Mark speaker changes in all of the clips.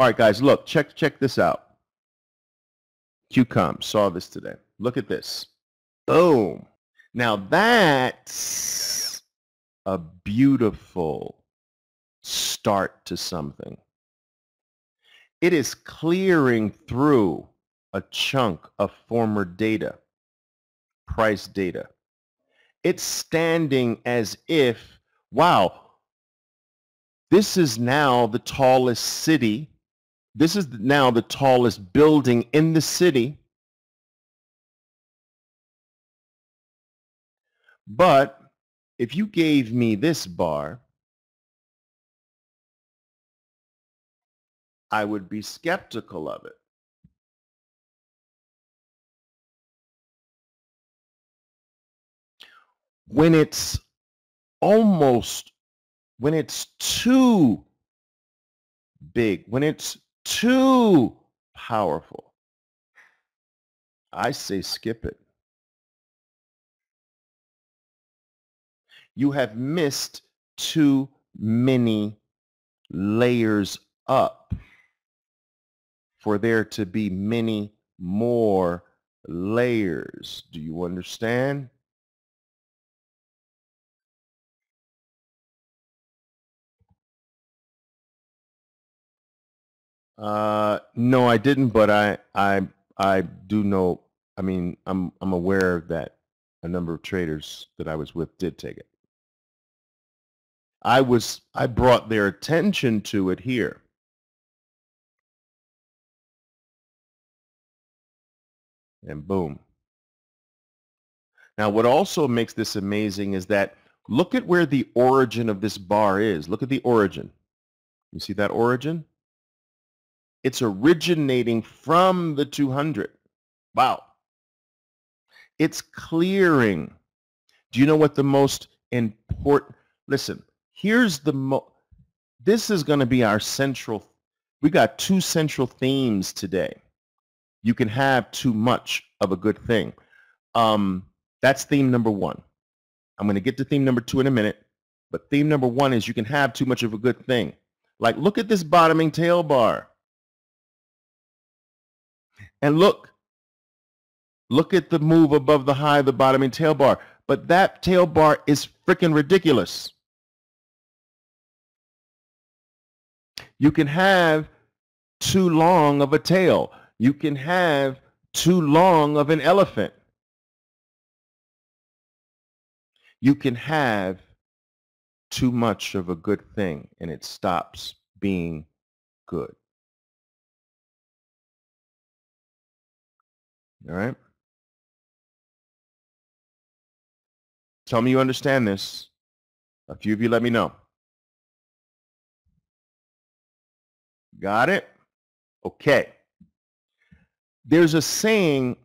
Speaker 1: All right, guys, look, check this out. QCOM saw this today. Look at this. Boom. Now that's a beautiful start to something. It is clearing through a chunk of former data, price data. It's standing as if, wow, this is now the tallest city. This is now the tallest building in the city. But if you gave me this bar, I would be skeptical of it. When it's too big, when it's too powerful, I say skip it. You have missed too many layers up for there to be many more layers. Do you understand? No, I didn't, but I do know. I mean, I'm aware that a number of traders that I was with did take it. I brought their attention to it here. And boom. Now, what also makes this amazing is that look at where the origin of this bar is. Look at the origin. You see that origin? It's originating from the 200. Wow. It's clearing. Do you know what the most important, listen, here's this is going to be our central, we got two central themes today. You can have too much of a good thing. That's theme number one. I'm going to get to theme number two in a minute, but theme number one is you can have too much of a good thing. Like, look at this bottoming tail bar. And look at the move above the high of the bottoming tail bar. But that tail bar is freaking ridiculous. You can have too long of a tail. You can have too long of an elephant. You can have too much of a good thing and it stops being good. All right? Tell me you understand this. A few of you let me know. Got it? Okay. There's a saying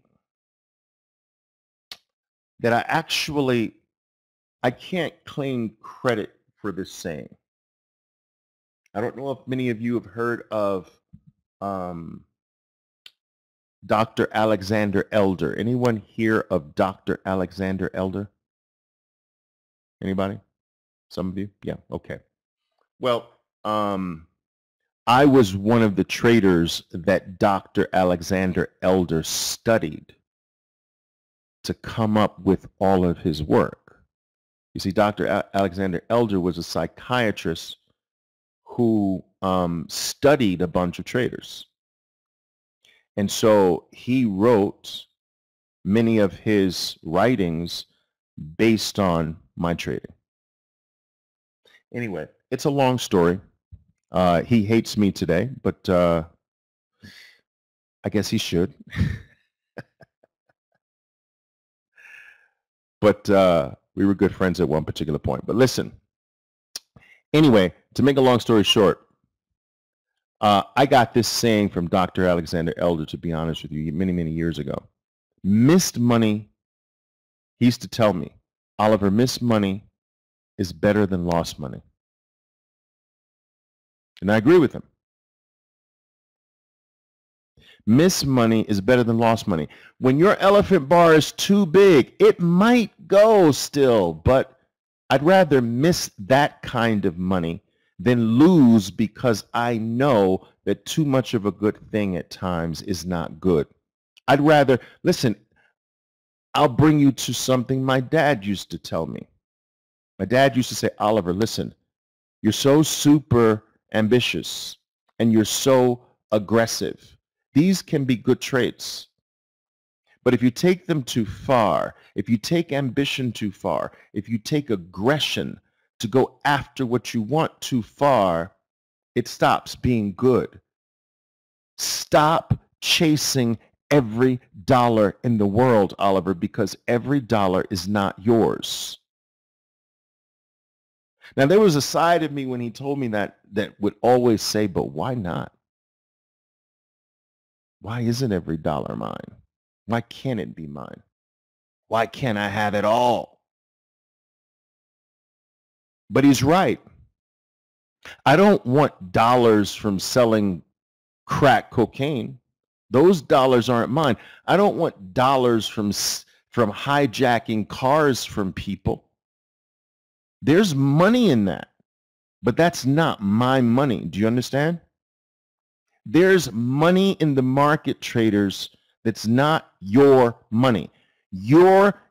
Speaker 1: that I can't claim credit for this saying. I don't know if many of you have heard of Dr. Alexander Elder. Anyone hear of Dr. Alexander Elder? Anybody? Some of you? Yeah, okay. Well, I was one of the traders that Dr. Alexander Elder studied to come up with all of his work. You see, Dr. Alexander Elder was a psychiatrist who studied a bunch of traders. And so he wrote many of his writings based on my trading. Anyway, it's a long story. He hates me today, but I guess he should. But we were good friends at one particular point. But listen, anyway, to make a long story short, I got this saying from Dr. Alexander Elder, to be honest with you, many, many years ago. Missed money, he used to tell me, Oliver, missed money is better than lost money. And I agree with him. Missed money is better than lost money. When your elephant bar is too big, it might go still, but I'd rather miss that kind of money than lose because I know that too much of a good thing at times is not good. I'd rather, listen, I'll bring you to something my dad used to tell me. My dad used to say, Oliver, listen, you're so super ambitious and you're so aggressive. These can be good traits. But if you take them too far, if you take ambition too far, if you take aggression to go after what you want too far, it stops being good. Stop chasing every dollar in the world, Oliver, because every dollar is not yours. Now, there was a side of me when he told me that would always say, but why not? Why isn't every dollar mine? Why can't it be mine? Why can't I have it all? But he's right. I don't want dollars from selling crack cocaine. Those dollars aren't mine. I don't want dollars from hijacking cars from people. There's money in that, but that's not my money. Do you understand? There's money in the market, traders, that's not your money.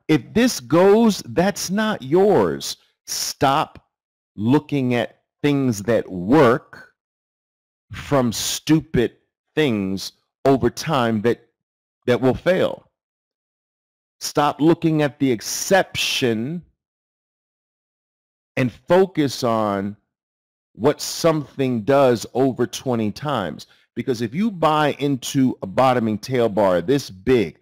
Speaker 1: If this goes, that's not yours. Stop looking at things that work from stupid things over time that will fail. Stop looking at the exception and focus on what something does over 20 times. Because if you buy into a bottoming tail bar this big,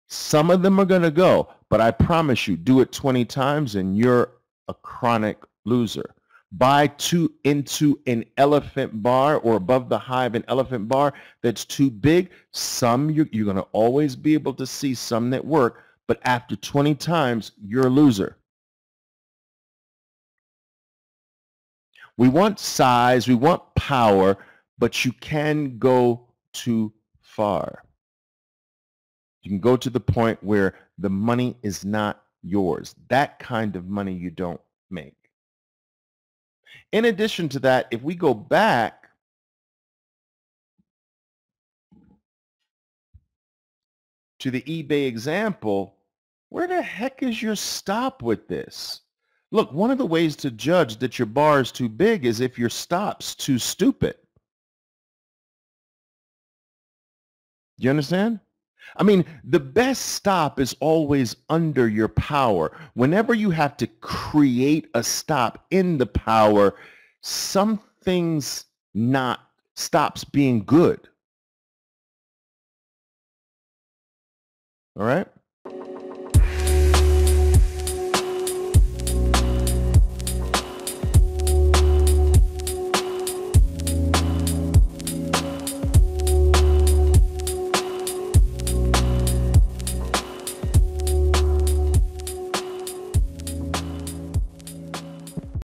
Speaker 1: some of them are going to go, but I promise you, do it 20 times and you're a chronic loser. Buy into an elephant bar or above the high of an elephant bar that's too big. Some you're going to always be able to see some that work, but after 20 times, you're a loser. We want size, we want power, but you can go too far. You can go to the point where the money is not yours. That kind of money you don't make. In addition to that, if we go back to the eBay example, where the heck is your stop with this? Look, one of the ways to judge that your bar is too big is if your stop's too stupid. Do you understand? I mean, the best stop is always under your power. Whenever you have to create a stop in the power, something's not stops being good. All right?